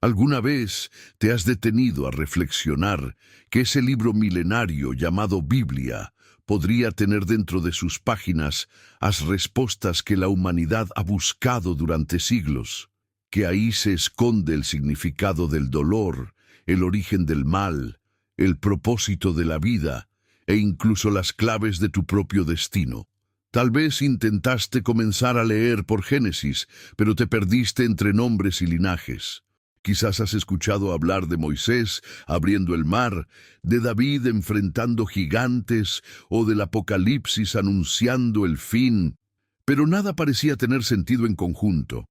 ¿Alguna vez te has detenido a reflexionar que ese libro milenario llamado Biblia podría tener dentro de sus páginas las respuestas que la humanidad ha buscado durante siglos? Que ahí se esconde el significado del dolor, el origen del mal, el propósito de la vida e incluso las claves de tu propio destino. Tal vez intentaste comenzar a leer por Génesis, pero te perdiste entre nombres y linajes. Quizás has escuchado hablar de Moisés abriendo el mar, de David enfrentando gigantes o del Apocalipsis anunciando el fin, pero nada parecía tener sentido en conjunto.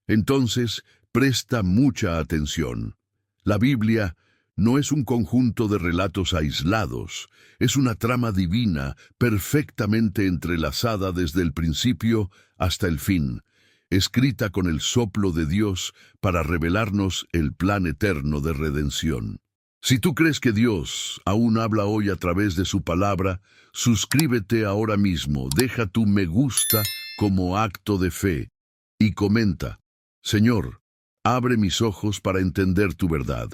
Entonces, presta mucha atención. La Biblia no es un conjunto de relatos aislados, es una trama divina perfectamente entrelazada desde el principio hasta el fin, escrita con el soplo de Dios para revelarnos el plan eterno de redención. Si tú crees que Dios aún habla hoy a través de su palabra, suscríbete ahora mismo, deja tu me gusta como acto de fe y comenta: Señor, abre mis ojos para entender tu verdad.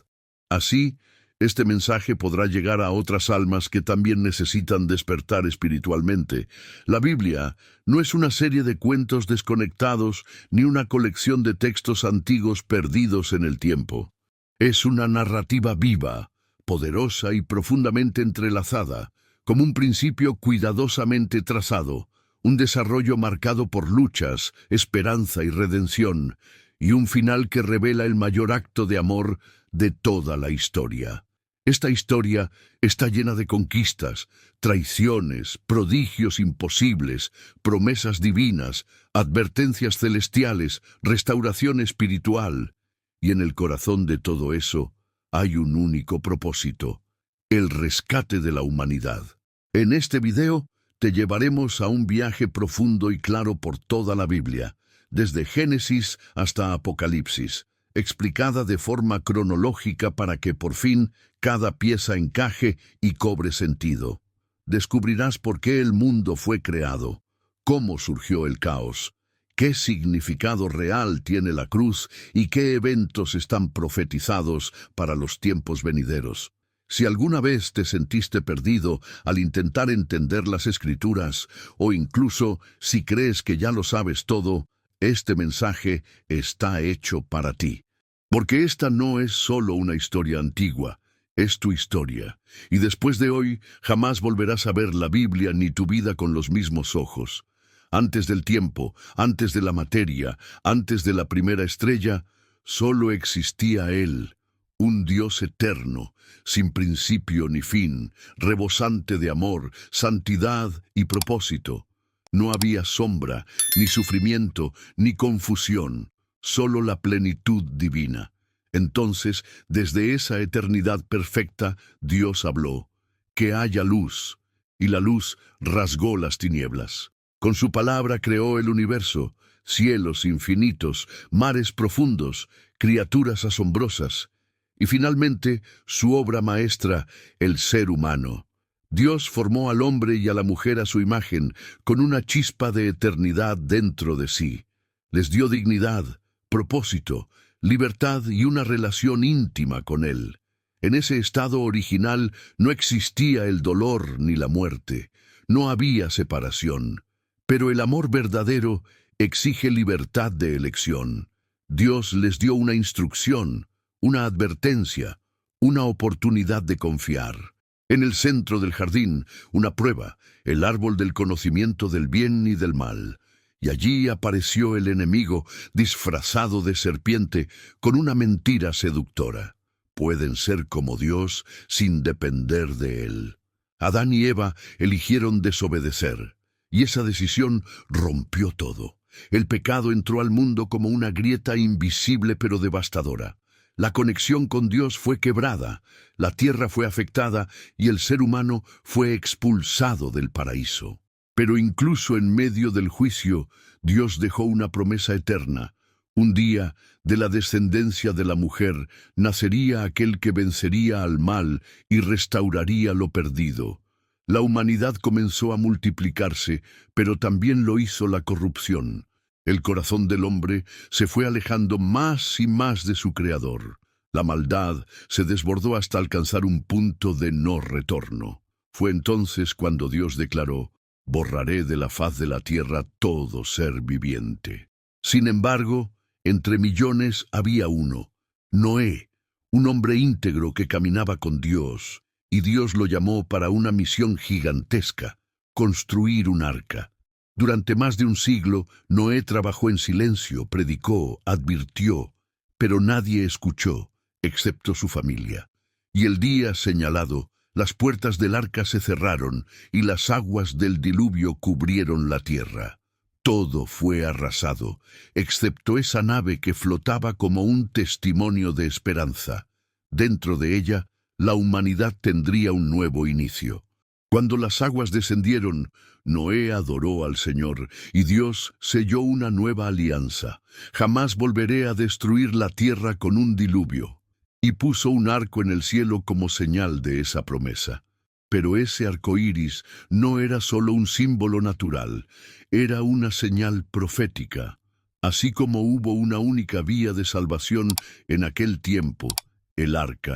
Así, este mensaje podrá llegar a otras almas que también necesitan despertar espiritualmente. La Biblia no es una serie de cuentos desconectados ni una colección de textos antiguos perdidos en el tiempo. Es una narrativa viva, poderosa y profundamente entrelazada, como un principio cuidadosamente trazado, un desarrollo marcado por luchas, esperanza y redención, y un final que revela el mayor acto de amor de toda la historia. Esta historia está llena de conquistas, traiciones, prodigios imposibles, promesas divinas, advertencias celestiales, restauración espiritual. Y en el corazón de todo eso hay un único propósito: el rescate de la humanidad. En este video te llevaremos a un viaje profundo y claro por toda la Biblia, desde Génesis hasta Apocalipsis, explicada de forma cronológica para que por fin cada pieza encaje y cobre sentido. Descubrirás por qué el mundo fue creado, cómo surgió el caos, qué significado real tiene la cruz y qué eventos están profetizados para los tiempos venideros. Si alguna vez te sentiste perdido al intentar entender las Escrituras, o incluso si crees que ya lo sabes todo, este mensaje está hecho para ti. Porque esta no es solo una historia antigua, es tu historia. Y después de hoy, jamás volverás a ver la Biblia ni tu vida con los mismos ojos. Antes del tiempo, antes de la materia, antes de la primera estrella, solo existía Él, un Dios eterno, sin principio ni fin, rebosante de amor, santidad y propósito. No había sombra, ni sufrimiento, ni confusión, solo la plenitud divina. Entonces, desde esa eternidad perfecta, Dios habló: que haya luz, y la luz rasgó las tinieblas. Con su palabra creó el universo, cielos infinitos, mares profundos, criaturas asombrosas, y finalmente su obra maestra, el ser humano. Dios formó al hombre y a la mujer a su imagen, con una chispa de eternidad dentro de sí. Les dio dignidad, propósito, libertad y una relación íntima con Él. En ese estado original no existía el dolor ni la muerte, no había separación. Pero el amor verdadero exige libertad de elección. Dios les dio una instrucción, una advertencia, una oportunidad de confiar. En el centro del jardín, una prueba, el árbol del conocimiento del bien y del mal. Y allí apareció el enemigo, disfrazado de serpiente, con una mentira seductora. Pueden ser como Dios sin depender de Él. Adán y Eva eligieron desobedecer, y esa decisión rompió todo. El pecado entró al mundo como una grieta invisible pero devastadora. La conexión con Dios fue quebrada, la tierra fue afectada y el ser humano fue expulsado del paraíso. Pero incluso en medio del juicio, Dios dejó una promesa eterna. Un día, de la descendencia de la mujer, nacería aquel que vencería al mal y restauraría lo perdido. La humanidad comenzó a multiplicarse, pero también lo hizo la corrupción. El corazón del hombre se fue alejando más y más de su Creador. La maldad se desbordó hasta alcanzar un punto de no retorno. Fue entonces cuando Dios declaró: borraré de la faz de la tierra todo ser viviente. Sin embargo, entre millones había uno, Noé, un hombre íntegro que caminaba con Dios, y Dios lo llamó para una misión gigantesca: construir un arca. Durante más de un siglo, Noé trabajó en silencio, predicó, advirtió, pero nadie escuchó, excepto su familia. Y el día señalado, las puertas del arca se cerraron y las aguas del diluvio cubrieron la tierra. Todo fue arrasado, excepto esa nave que flotaba como un testimonio de esperanza. Dentro de ella, la humanidad tendría un nuevo inicio. Cuando las aguas descendieron, Noé adoró al Señor, y Dios selló una nueva alianza. Jamás volveré a destruir la tierra con un diluvio. Y puso un arco en el cielo como señal de esa promesa. Pero ese arco iris no era solo un símbolo natural, era una señal profética. Así como hubo una única vía de salvación en aquel tiempo, el arca,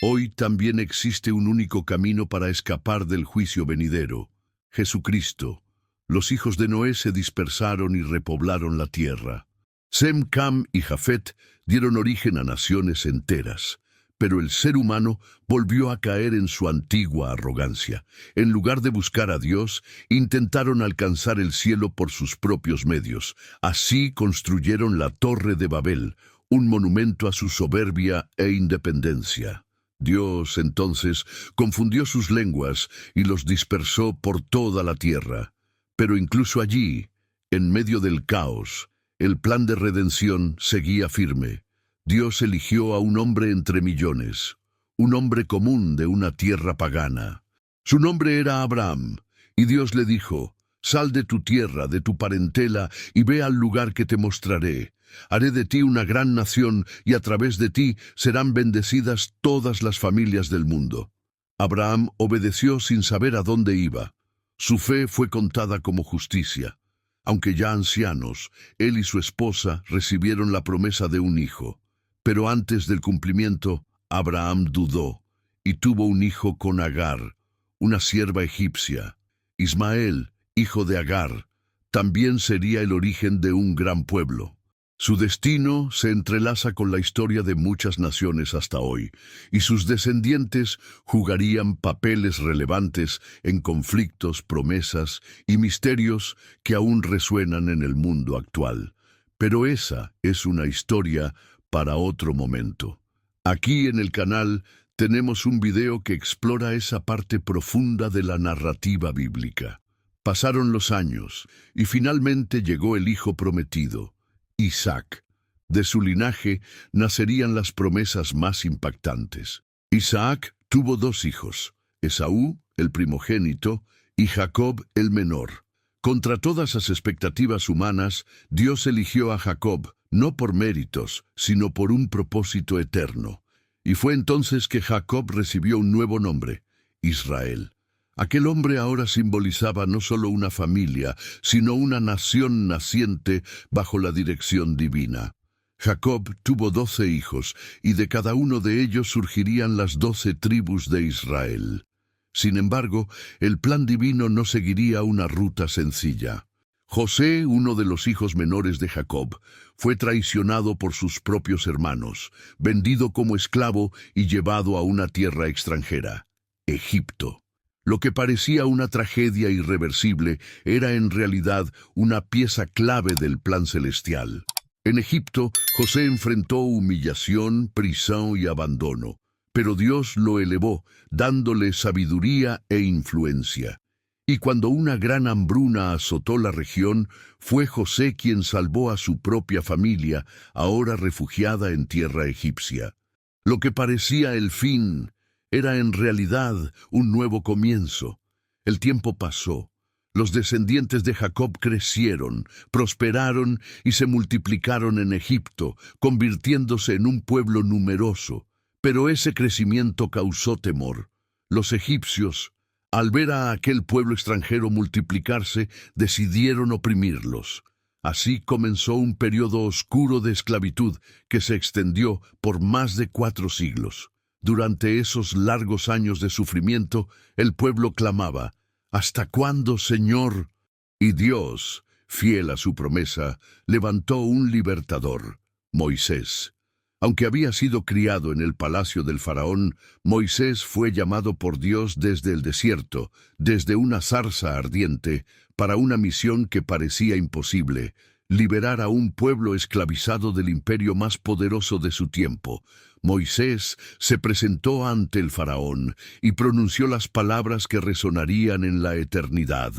hoy también existe un único camino para escapar del juicio venidero: Jesucristo. Los hijos de Noé se dispersaron y repoblaron la tierra. Sem, Cam y Jafet dieron origen a naciones enteras. Pero el ser humano volvió a caer en su antigua arrogancia. En lugar de buscar a Dios, intentaron alcanzar el cielo por sus propios medios. Así construyeron la Torre de Babel, un monumento a su soberbia e independencia. Dios, entonces, confundió sus lenguas y los dispersó por toda la tierra. Pero incluso allí, en medio del caos, el plan de redención seguía firme. Dios eligió a un hombre entre millones, un hombre común de una tierra pagana. Su nombre era Abraham, y Dios le dijo: sal de tu tierra, de tu parentela, y ve al lugar que te mostraré. Haré de ti una gran nación, y a través de ti serán bendecidas todas las familias del mundo. Abraham obedeció sin saber a dónde iba. Su fe fue contada como justicia. Aunque ya ancianos, él y su esposa recibieron la promesa de un hijo. Pero antes del cumplimiento, Abraham dudó y tuvo un hijo con Agar, una sierva egipcia. Ismael, hijo de Agar, también sería el origen de un gran pueblo. Su destino se entrelaza con la historia de muchas naciones hasta hoy, y sus descendientes jugarían papeles relevantes en conflictos, promesas y misterios que aún resuenan en el mundo actual. Pero esa es una historia para otro momento. Aquí en el canal tenemos un video que explora esa parte profunda de la narrativa bíblica. Pasaron los años y finalmente llegó el hijo prometido, Isaac. De su linaje nacerían las promesas más impactantes. Isaac tuvo dos hijos, Esaú, el primogénito, y Jacob, el menor. Contra todas las expectativas humanas, Dios eligió a Jacob, no por méritos, sino por un propósito eterno. Y fue entonces que Jacob recibió un nuevo nombre, Israel. Aquel hombre ahora simbolizaba no solo una familia, sino una nación naciente bajo la dirección divina. Jacob tuvo 12 hijos, y de cada uno de ellos surgirían las 12 tribus de Israel. Sin embargo, el plan divino no seguiría una ruta sencilla. José, uno de los hijos menores de Jacob, fue traicionado por sus propios hermanos, vendido como esclavo y llevado a una tierra extranjera, Egipto. Lo que parecía una tragedia irreversible era en realidad una pieza clave del plan celestial. En Egipto, José enfrentó humillación, prisión y abandono, pero Dios lo elevó, dándole sabiduría e influencia. Y cuando una gran hambruna azotó la región, fue José quien salvó a su propia familia, ahora refugiada en tierra egipcia. Lo que parecía el fin era en realidad un nuevo comienzo. El tiempo pasó. Los descendientes de Jacob crecieron, prosperaron y se multiplicaron en Egipto, convirtiéndose en un pueblo numeroso. Pero ese crecimiento causó temor. Los egipcios, al ver a aquel pueblo extranjero multiplicarse, decidieron oprimirlos. Así comenzó un periodo oscuro de esclavitud que se extendió por más de 4 siglos. Durante esos largos años de sufrimiento, el pueblo clamaba, ¿hasta cuándo, Señor? Y Dios, fiel a su promesa, levantó un libertador, Moisés. Aunque había sido criado en el palacio del faraón, Moisés fue llamado por Dios desde el desierto, desde una zarza ardiente, para una misión que parecía imposible: liberar a un pueblo esclavizado del imperio más poderoso de su tiempo. Moisés se presentó ante el faraón y pronunció las palabras que resonarían en la eternidad: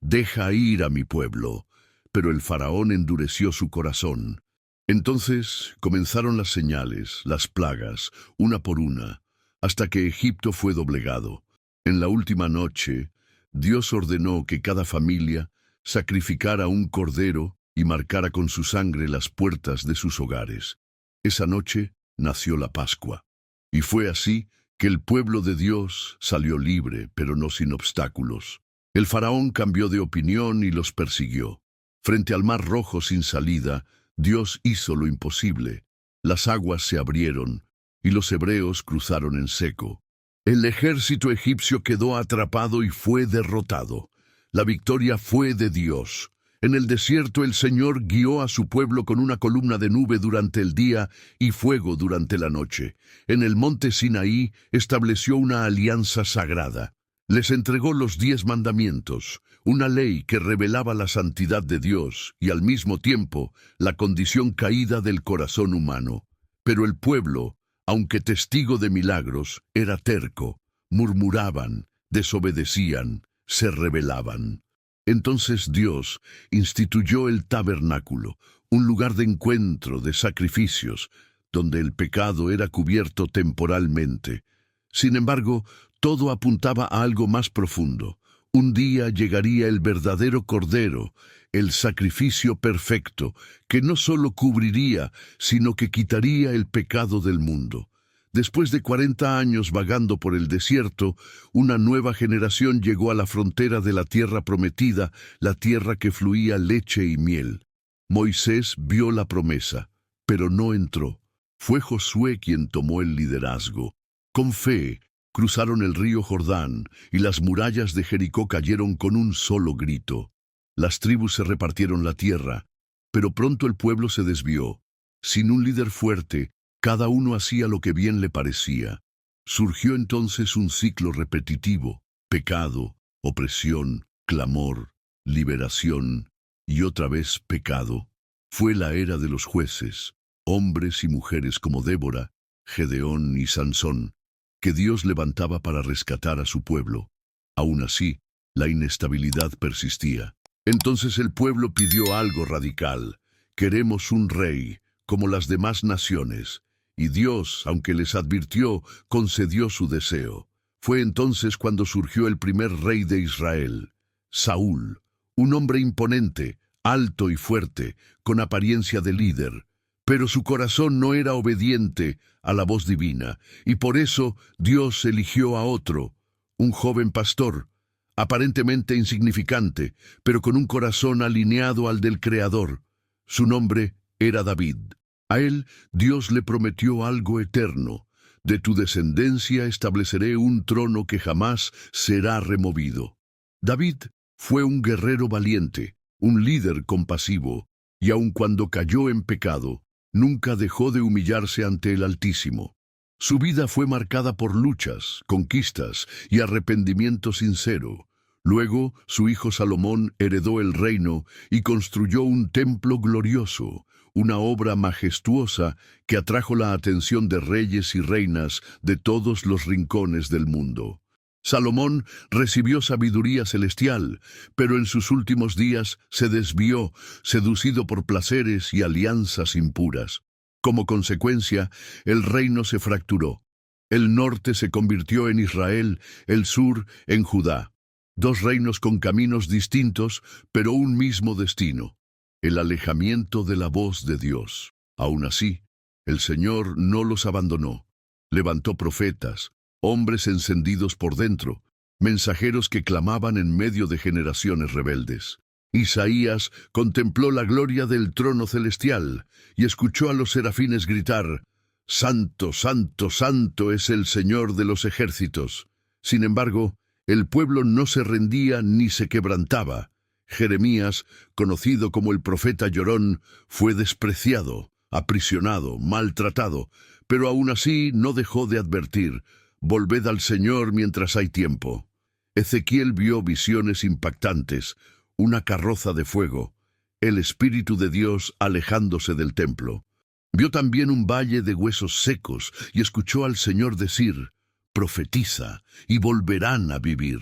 «Deja ir a mi pueblo». Pero el faraón endureció su corazón. Entonces comenzaron las señales, las plagas, una por una, hasta que Egipto fue doblegado. En la última noche, Dios ordenó que cada familia sacrificara un cordero y marcara con su sangre las puertas de sus hogares. Esa noche nació la Pascua. Y fue así que el pueblo de Dios salió libre, pero no sin obstáculos. El faraón cambió de opinión y los persiguió. Frente al Mar Rojo sin salida, Dios hizo lo imposible. Las aguas se abrieron y los hebreos cruzaron en seco. El ejército egipcio quedó atrapado y fue derrotado. La victoria fue de Dios. En el desierto el Señor guió a su pueblo con una columna de nube durante el día y fuego durante la noche. En el monte Sinaí estableció una alianza sagrada. Les entregó los 10 mandamientos, una ley que revelaba la santidad de Dios y al mismo tiempo la condición caída del corazón humano. Pero el pueblo, aunque testigo de milagros, era terco. Murmuraban, desobedecían, se rebelaban. Entonces Dios instituyó el tabernáculo, un lugar de encuentro, de sacrificios, donde el pecado era cubierto temporalmente. Sin embargo, todo apuntaba a algo más profundo. Un día llegaría el verdadero Cordero, el sacrificio perfecto, que no solo cubriría, sino que quitaría el pecado del mundo. Después de 40 años vagando por el desierto, una nueva generación llegó a la frontera de la tierra prometida, la tierra que fluía leche y miel. Moisés vio la promesa, pero no entró. Fue Josué quien tomó el liderazgo. Con fe, cruzaron el río Jordán y las murallas de Jericó cayeron con un solo grito. Las tribus se repartieron la tierra, pero pronto el pueblo se desvió. Sin un líder fuerte, cada uno hacía lo que bien le parecía. Surgió entonces un ciclo repetitivo: pecado, opresión, clamor, liberación y otra vez pecado. Fue la era de los jueces, hombres y mujeres como Débora, Gedeón y Sansón, que Dios levantaba para rescatar a su pueblo. Aún así, la inestabilidad persistía. Entonces el pueblo pidió algo radical: queremos un rey, como las demás naciones. Y Dios, aunque les advirtió, concedió su deseo. Fue entonces cuando surgió el primer rey de Israel, Saúl, un hombre imponente, alto y fuerte, con apariencia de líder. Pero su corazón no era obediente a la voz divina, y por eso Dios eligió a otro, un joven pastor, aparentemente insignificante, pero con un corazón alineado al del Creador. Su nombre era David. A él Dios le prometió algo eterno: de tu descendencia estableceré un trono que jamás será removido. David fue un guerrero valiente, un líder compasivo, y aun cuando cayó en pecado, nunca dejó de humillarse ante el Altísimo. Su vida fue marcada por luchas, conquistas y arrepentimiento sincero. Luego, su hijo Salomón heredó el reino y construyó un templo glorioso, una obra majestuosa que atrajo la atención de reyes y reinas de todos los rincones del mundo. Salomón recibió sabiduría celestial, pero en sus últimos días se desvió, seducido por placeres y alianzas impuras. Como consecuencia, el reino se fracturó. El norte se convirtió en Israel, el sur en Judá. 2 reinos con caminos distintos, pero un mismo destino: el alejamiento de la voz de Dios. Aún así, el Señor no los abandonó. Levantó profetas, hombres encendidos por dentro, mensajeros que clamaban en medio de generaciones rebeldes. Isaías contempló la gloria del trono celestial y escuchó a los serafines gritar: «Santo, santo, santo es el Señor de los ejércitos». Sin embargo, el pueblo no se rendía ni se quebrantaba. Jeremías, conocido como el profeta llorón, fue despreciado, aprisionado, maltratado, pero aún así no dejó de advertir: «Volved al Señor mientras hay tiempo». Ezequiel vio visiones impactantes: una carroza de fuego, el Espíritu de Dios alejándose del templo. Vio también un valle de huesos secos y escuchó al Señor decir: «Profetiza, y volverán a vivir».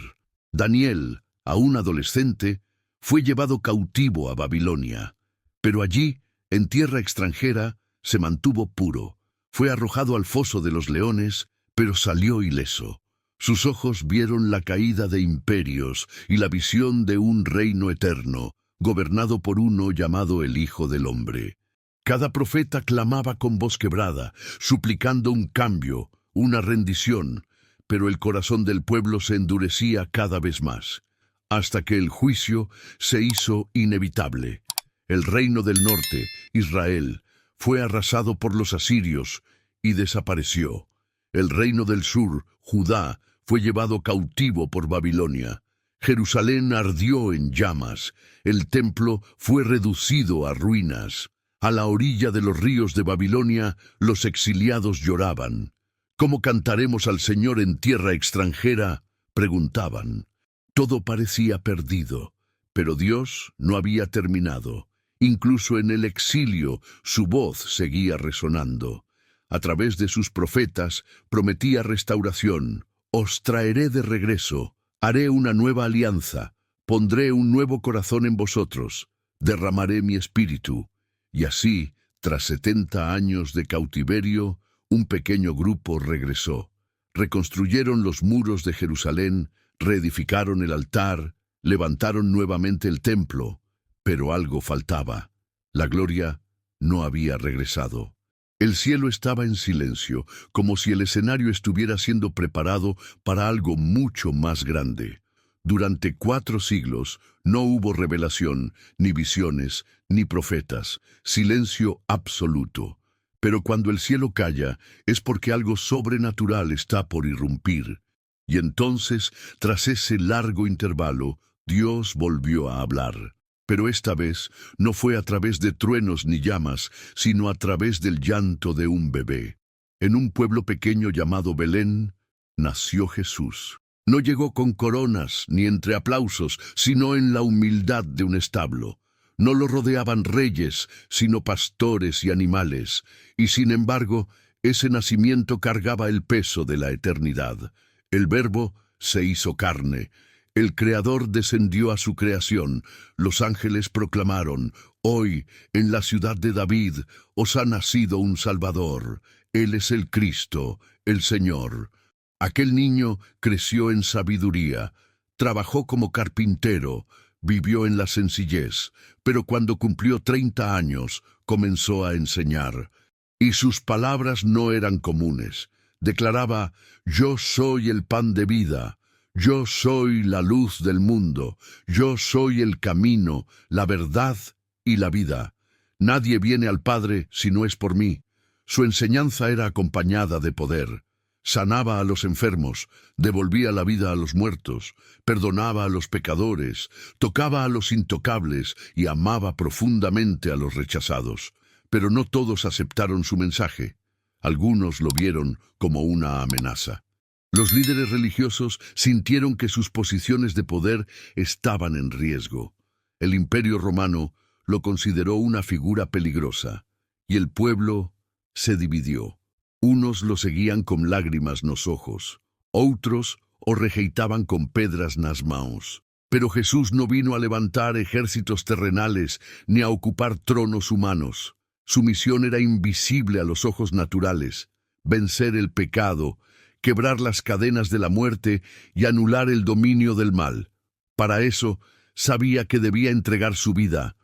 Daniel, aún adolescente, fue llevado cautivo a Babilonia, pero allí, en tierra extranjera, se mantuvo puro. Fue arrojado al foso de los leones, pero salió ileso. Sus ojos vieron la caída de imperios y la visión de un reino eterno, gobernado por uno llamado el Hijo del Hombre. Cada profeta clamaba con voz quebrada, suplicando un cambio, una rendición, pero el corazón del pueblo se endurecía cada vez más, hasta que el juicio se hizo inevitable. El reino del norte, Israel, fue arrasado por los asirios y desapareció. El reino del sur, Judá, fue llevado cautivo por Babilonia. Jerusalén ardió en llamas. El templo fue reducido a ruinas. A la orilla de los ríos de Babilonia, los exiliados lloraban. «¿Cómo cantaremos al Señor en tierra extranjera?», preguntaban. Todo parecía perdido, pero Dios no había terminado. Incluso en el exilio, su voz seguía resonando. A través de sus profetas, prometía restauración. «Os traeré de regreso, haré una nueva alianza, pondré un nuevo corazón en vosotros, derramaré mi espíritu». Y así, tras 70 años de cautiverio, un pequeño grupo regresó. Reconstruyeron los muros de Jerusalén, reedificaron el altar, levantaron nuevamente el templo, pero algo faltaba. La gloria no había regresado. El cielo estaba en silencio, como si el escenario estuviera siendo preparado para algo mucho más grande. Durante 4 siglos no hubo revelación, ni visiones, ni profetas, silencio absoluto. Pero cuando el cielo calla, es porque algo sobrenatural está por irrumpir. Y entonces, tras ese largo intervalo, Dios volvió a hablar. Pero esta vez no fue a través de truenos ni llamas, sino a través del llanto de un bebé. En un pueblo pequeño llamado Belén, nació Jesús. No llegó con coronas ni entre aplausos, sino en la humildad de un establo. No lo rodeaban reyes, sino pastores y animales. Y sin embargo, ese nacimiento cargaba el peso de la eternidad. El Verbo se hizo carne. El Creador descendió a su creación. Los ángeles proclamaron: «Hoy, en la ciudad de David, os ha nacido un Salvador. Él es el Cristo, el Señor». Aquel niño creció en sabiduría, trabajó como carpintero, vivió en la sencillez, pero cuando cumplió 30 años, comenzó a enseñar. Y sus palabras no eran comunes. Declaraba: «Yo soy el pan de vida. Yo soy la luz del mundo, yo soy el camino, la verdad y la vida. Nadie viene al Padre si no es por mí». Su enseñanza era acompañada de poder. Sanaba a los enfermos, devolvía la vida a los muertos, perdonaba a los pecadores, tocaba a los intocables y amaba profundamente a los rechazados. Pero no todos aceptaron su mensaje. Algunos lo vieron como una amenaza. Los líderes religiosos sintieron que sus posiciones de poder estaban en riesgo. El Imperio Romano lo consideró una figura peligrosa, y el pueblo se dividió. Unos lo seguían con lágrimas nos ojos, otros o rejeitaban con pedras nas maus. Pero Jesús no vino a levantar ejércitos terrenales ni a ocupar tronos humanos. Su misión era invisible a los ojos naturales: vencer el pecado, quebrar las cadenas de la muerte y anular el dominio del mal. Para eso, sabía que debía entregar su vida.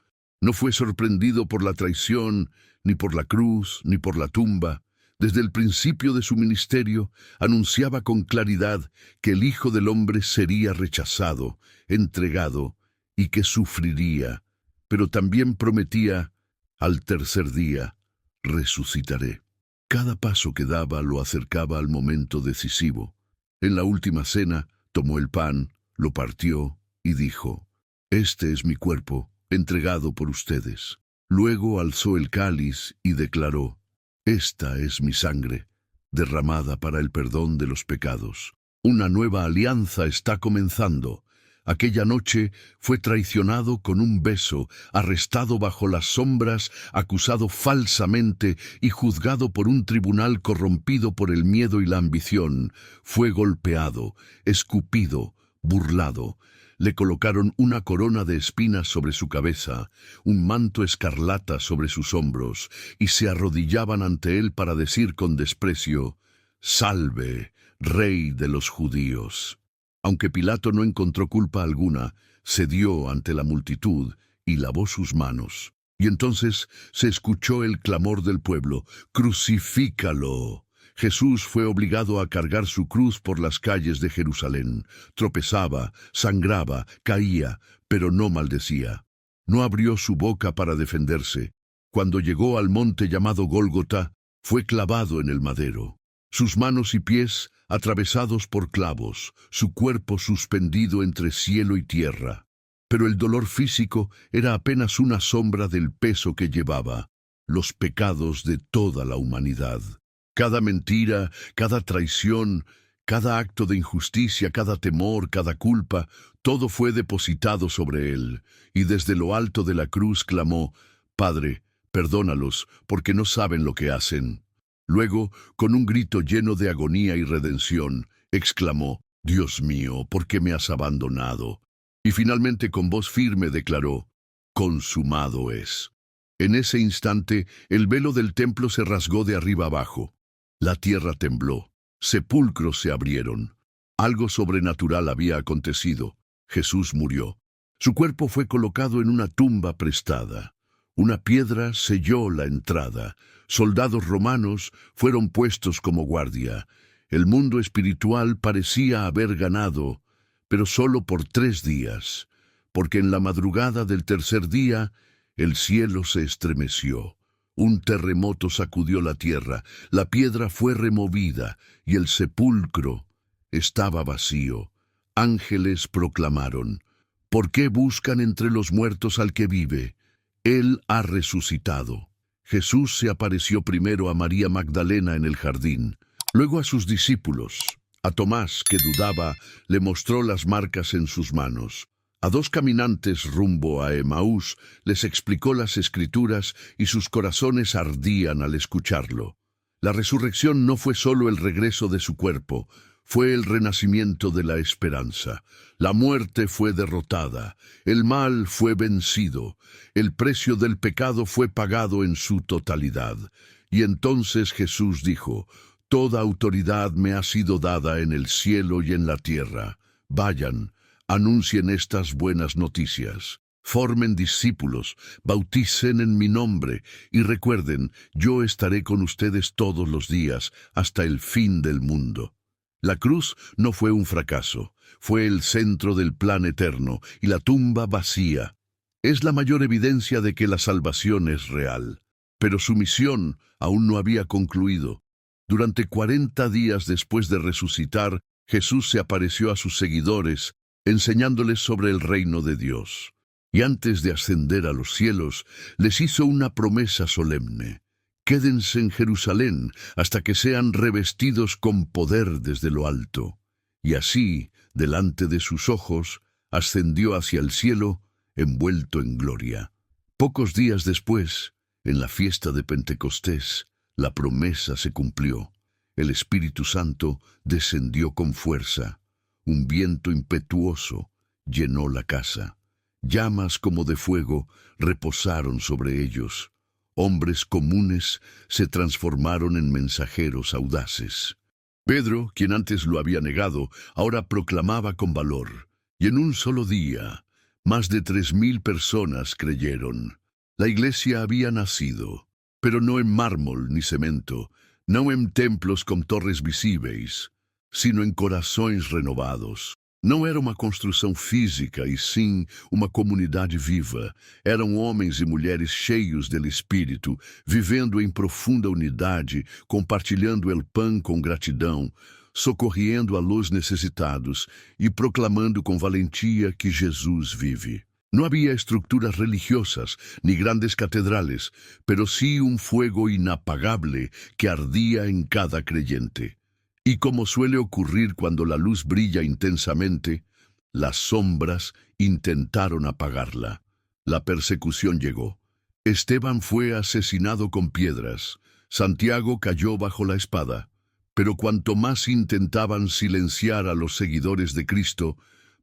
No fue sorprendido por la traición, ni por la cruz, ni por la tumba. Desde el principio de su ministerio, anunciaba con claridad que el Hijo del Hombre sería rechazado, entregado y que sufriría, pero también prometía, al tercer día, resucitaré. Cada paso que daba lo acercaba al momento decisivo. En la última cena, tomó el pan, lo partió y dijo: «Este es mi cuerpo, entregado por ustedes». Luego alzó el cáliz y declaró: «Esta es mi sangre, derramada para el perdón de los pecados. Una nueva alianza está comenzando». Aquella noche fue traicionado con un beso, arrestado bajo las sombras, acusado falsamente y juzgado por un tribunal corrompido por el miedo y la ambición. Fue golpeado, escupido, burlado. Le colocaron una corona de espinas sobre su cabeza, un manto escarlata sobre sus hombros, y se arrodillaban ante él para decir con desprecio: «Salve, Rey de los judíos». Aunque Pilato no encontró culpa alguna, cedió ante la multitud y lavó sus manos. Y entonces se escuchó el clamor del pueblo: «¡Crucifícalo!». Jesús fue obligado a cargar su cruz por las calles de Jerusalén. Tropezaba, sangraba, caía, pero no maldecía. No abrió su boca para defenderse. Cuando llegó al monte llamado Gólgota, fue clavado en el madero. Sus manos y pies atravesados por clavos, su cuerpo suspendido entre cielo y tierra. Pero el dolor físico era apenas una sombra del peso que llevaba, los pecados de toda la humanidad. Cada mentira, cada traición, cada acto de injusticia, cada temor, cada culpa, todo fue depositado sobre él, y desde lo alto de la cruz clamó: «Padre, perdónalos, porque no saben lo que hacen». Luego, con un grito lleno de agonía y redención, exclamó: «Dios mío, ¿por qué me has abandonado?». Y finalmente con voz firme declaró: «Consumado es». En ese instante, el velo del templo se rasgó de arriba abajo. La tierra tembló, sepulcros se abrieron. Algo sobrenatural había acontecido. Jesús murió. Su cuerpo fue colocado en una tumba prestada. Una piedra selló la entrada. Soldados romanos fueron puestos como guardia. El mundo espiritual parecía haber ganado, pero solo por 3 días, porque en la madrugada del tercer día el cielo se estremeció. Un terremoto sacudió la tierra, la piedra fue removida y el sepulcro estaba vacío. Ángeles proclamaron: «¿Por qué buscan entre los muertos al que vive? Él ha resucitado». Jesús se apareció primero a María Magdalena en el jardín, luego a sus discípulos. A Tomás, que dudaba, le mostró las marcas en sus manos. A 2 caminantes rumbo a Emaús les explicó las Escrituras y sus corazones ardían al escucharlo. La resurrección no fue solo el regreso de su cuerpo, fue el renacimiento de la esperanza. La muerte fue derrotada, el mal fue vencido, el precio del pecado fue pagado en su totalidad. Y entonces Jesús dijo: «Toda autoridad me ha sido dada en el cielo y en la tierra. Vayan, anuncien estas buenas noticias. Formen discípulos, bauticen en mi nombre, y recuerden, yo estaré con ustedes todos los días, hasta el fin del mundo». La cruz no fue un fracaso, fue el centro del plan eterno, y la tumba vacía es la mayor evidencia de que la salvación es real. Pero su misión aún no había concluido. Durante 40 días después de resucitar, Jesús se apareció a sus seguidores, enseñándoles sobre el reino de Dios. Y antes de ascender a los cielos, les hizo una promesa solemne: «Quédense en Jerusalén hasta que sean revestidos con poder desde lo alto». Y así, delante de sus ojos, ascendió hacia el cielo, envuelto en gloria. Pocos días después, en la fiesta de Pentecostés, la promesa se cumplió. El Espíritu Santo descendió con fuerza. Un viento impetuoso llenó la casa. Llamas como de fuego reposaron sobre ellos. Hombres comunes se transformaron en mensajeros audaces. Pedro, quien antes lo había negado, ahora proclamaba con valor. Y en un solo día, más de 3.000 personas creyeron. La iglesia había nacido, pero no en mármol ni cemento, no en templos con torres visibles, sino en corazones renovados. Não era uma construção física, e sim uma comunidade viva. Eram homens e mulheres cheios do Espírito, vivendo em profunda unidade, compartilhando o pão com gratidão, socorrendo a los necessitados e proclamando com valentia que Jesus vive. No había estructuras religiosas ni grandes catedrales, pero sí un fuego inapagable que ardía en cada creyente. Y como suele ocurrir cuando la luz brilla intensamente, las sombras intentaron apagarla. La persecución llegó. Esteban fue asesinado con piedras. Santiago cayó bajo la espada. Pero cuanto más intentaban silenciar a los seguidores de Cristo,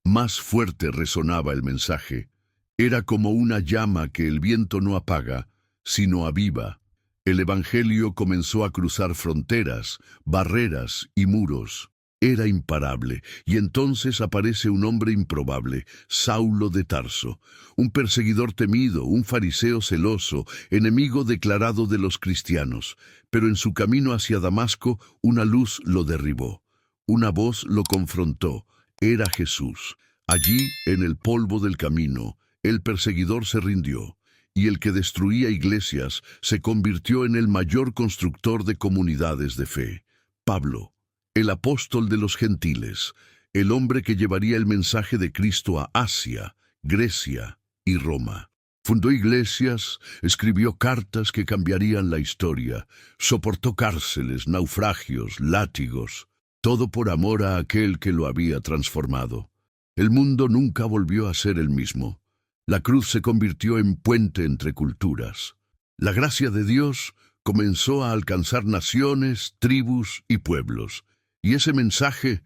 más fuerte resonaba el mensaje. Era como una llama que el viento no apaga, sino aviva. El Evangelio comenzó a cruzar fronteras, barreras y muros. Era imparable, y entonces aparece un hombre improbable, Saulo de Tarso, un perseguidor temido, un fariseo celoso, enemigo declarado de los cristianos. Pero en su camino hacia Damasco, una luz lo derribó. Una voz lo confrontó. Era Jesús. Allí, en el polvo del camino, el perseguidor se rindió. Y el que destruía iglesias se convirtió en el mayor constructor de comunidades de fe. Pablo, el apóstol de los gentiles, el hombre que llevaría el mensaje de Cristo a Asia, Grecia y Roma. Fundó iglesias, escribió cartas que cambiarían la historia, soportó cárceles, naufragios, látigos, todo por amor a aquel que lo había transformado. El mundo nunca volvió a ser el mismo. La cruz se convirtió en puente entre culturas. La gracia de Dios comenzó a alcanzar naciones, tribus y pueblos. Y ese mensaje,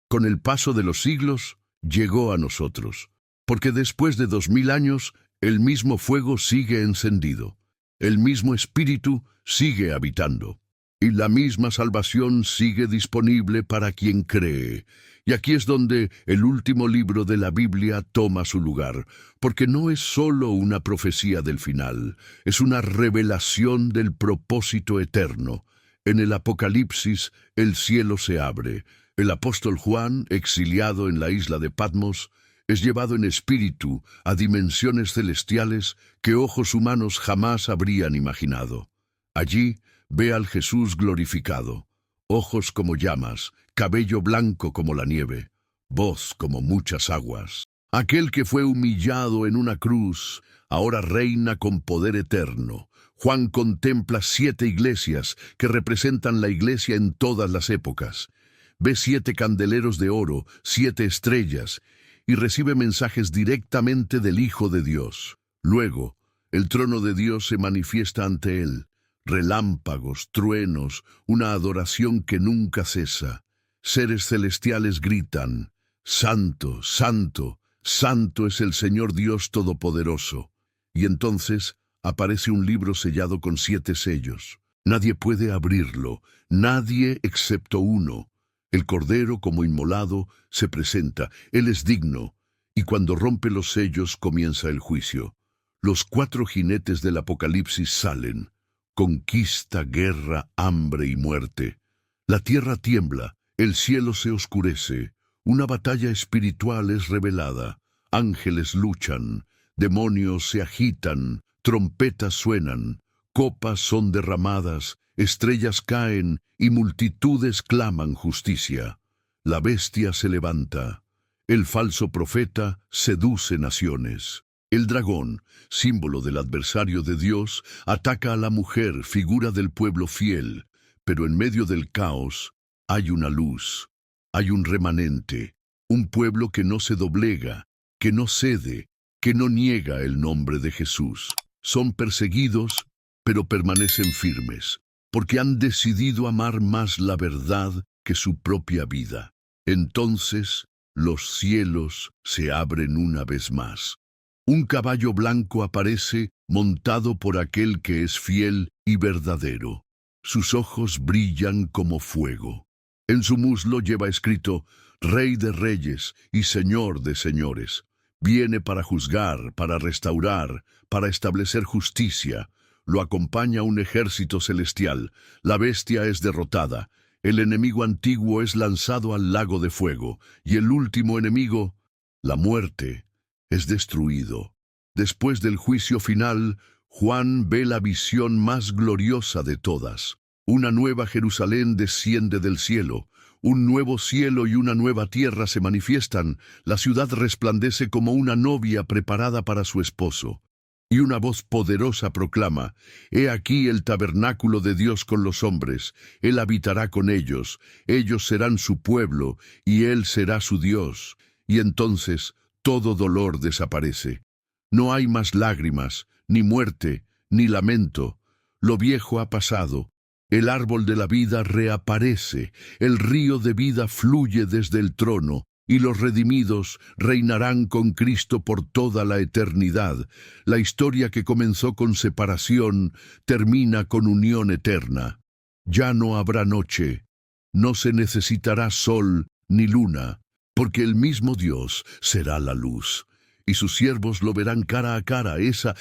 con el paso de los siglos, llegó a nosotros. Porque después de 2000 años, el mismo fuego sigue encendido. El mismo Espíritu sigue habitando. Y la misma salvación sigue disponible para quien cree. Y aquí es donde el último libro de la Biblia toma su lugar, porque no es solo una profecía del final, es una revelación del propósito eterno. En el Apocalipsis, el cielo se abre. El apóstol Juan, exiliado en la isla de Patmos, es llevado en espíritu a dimensiones celestiales que ojos humanos jamás habrían imaginado. Allí ve al Jesús glorificado, ojos como llamas, cabello blanco como la nieve, voz como muchas aguas. Aquel que fue humillado en una cruz, ahora reina con poder eterno. Juan contempla 7 iglesias que representan la iglesia en todas las épocas. Ve 7 candeleros de oro, 7 estrellas, y recibe mensajes directamente del Hijo de Dios. Luego, el trono de Dios se manifiesta ante él. Relámpagos, truenos, una adoración que nunca cesa. Seres celestiales gritan: Santo, Santo, Santo es el Señor Dios Todopoderoso. Y entonces aparece un libro sellado con 7 sellos. Nadie puede abrirlo, nadie excepto uno. El Cordero, como inmolado, se presenta. Él es digno, y cuando rompe los sellos comienza el juicio. Los 4 jinetes del Apocalipsis salen. Conquista, guerra, hambre y muerte. La tierra tiembla, el cielo se oscurece, una batalla espiritual es revelada, ángeles luchan, demonios se agitan, trompetas suenan, copas son derramadas, estrellas caen y multitudes claman justicia. La bestia se levanta, el falso profeta seduce naciones. El dragón, símbolo del adversario de Dios, ataca a la mujer, figura del pueblo fiel, pero en medio del caos hay una luz, hay un remanente, un pueblo que no se doblega, que no cede, que no niega el nombre de Jesús. Son perseguidos, pero permanecen firmes, porque han decidido amar más la verdad que su propia vida. Entonces, los cielos se abren una vez más. Un caballo blanco aparece montado por aquel que es fiel y verdadero. Sus ojos brillan como fuego. En su muslo lleva escrito: Rey de reyes y Señor de señores. Viene para juzgar, para restaurar, para establecer justicia. Lo acompaña un ejército celestial. La bestia es derrotada El enemigo antiguo es lanzado al lago de fuego, y el último enemigo, la muerte, es destruido. Después del juicio final, Juan ve la visión más gloriosa de todas. Una nueva Jerusalén desciende del cielo. Un nuevo cielo y una nueva tierra se manifiestan. La ciudad resplandece como una novia preparada para su esposo. Y una voz poderosa proclama: «He aquí el tabernáculo de Dios con los hombres. Él habitará con ellos. Ellos serán su pueblo, y Él será su Dios». Y entonces todo dolor desaparece. No hay más lágrimas, ni muerte, ni lamento. Lo viejo ha pasado. El árbol de la vida reaparece. El río de vida fluye desde el trono. Y los redimidos reinarán con Cristo por toda la eternidad. La historia que comenzó con separación termina con unión eterna. Ya no habrá noche, no se necesitará sol ni luna, porque el mismo Dios será la luz, y sus siervos lo verán cara a cara. Esa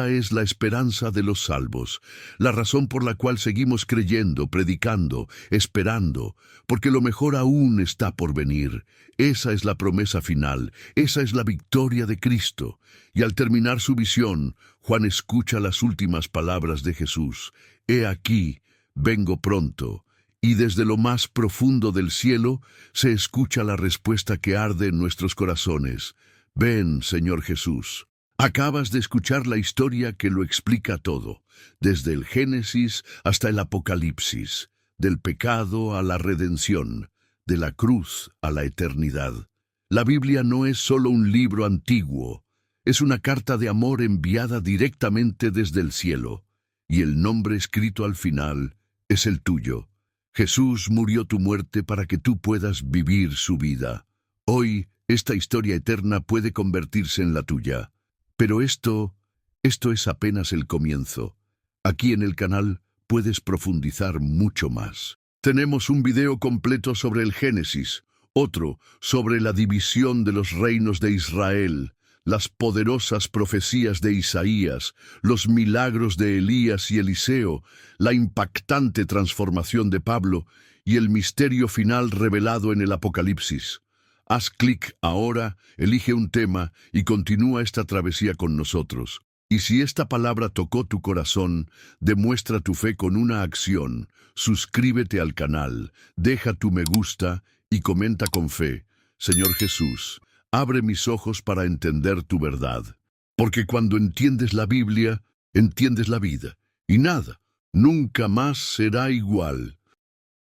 es la esperanza de los salvos, la razón por la cual seguimos creyendo, predicando, esperando, porque lo mejor aún está por venir. Esa es la promesa final, esa es la victoria de Cristo. Y al terminar su visión, Juan escucha las últimas palabras de Jesús: «He aquí, vengo pronto». Y desde lo más profundo del cielo se escucha la respuesta que arde en nuestros corazones: «Ven, Señor Jesús». Acabas de escuchar la historia que lo explica todo, desde el Génesis hasta el Apocalipsis, del pecado a la redención, de la cruz a la eternidad. La Biblia no es solo un libro antiguo, es una carta de amor enviada directamente desde el cielo, y el nombre escrito al final es el tuyo. Jesús murió tu muerte para que tú puedas vivir su vida. Hoy, esta historia eterna puede convertirse en la tuya. Pero esto es apenas el comienzo. Aquí en el canal puedes profundizar mucho más. Tenemos un video completo sobre el Génesis, otro sobre la división de los reinos de Israel, las poderosas profecías de Isaías, los milagros de Elías y Eliseo, la impactante transformación de Pablo y el misterio final revelado en el Apocalipsis. Haz clic ahora, elige un tema y continúa esta travesía con nosotros. Y si esta palabra tocó tu corazón, demuestra tu fe con una acción. Suscríbete al canal, deja tu me gusta y comenta con fe: «Señor Jesús, abre mis ojos para entender tu verdad». Porque cuando entiendes la Biblia, entiendes la vida. Y nada, nunca más será igual.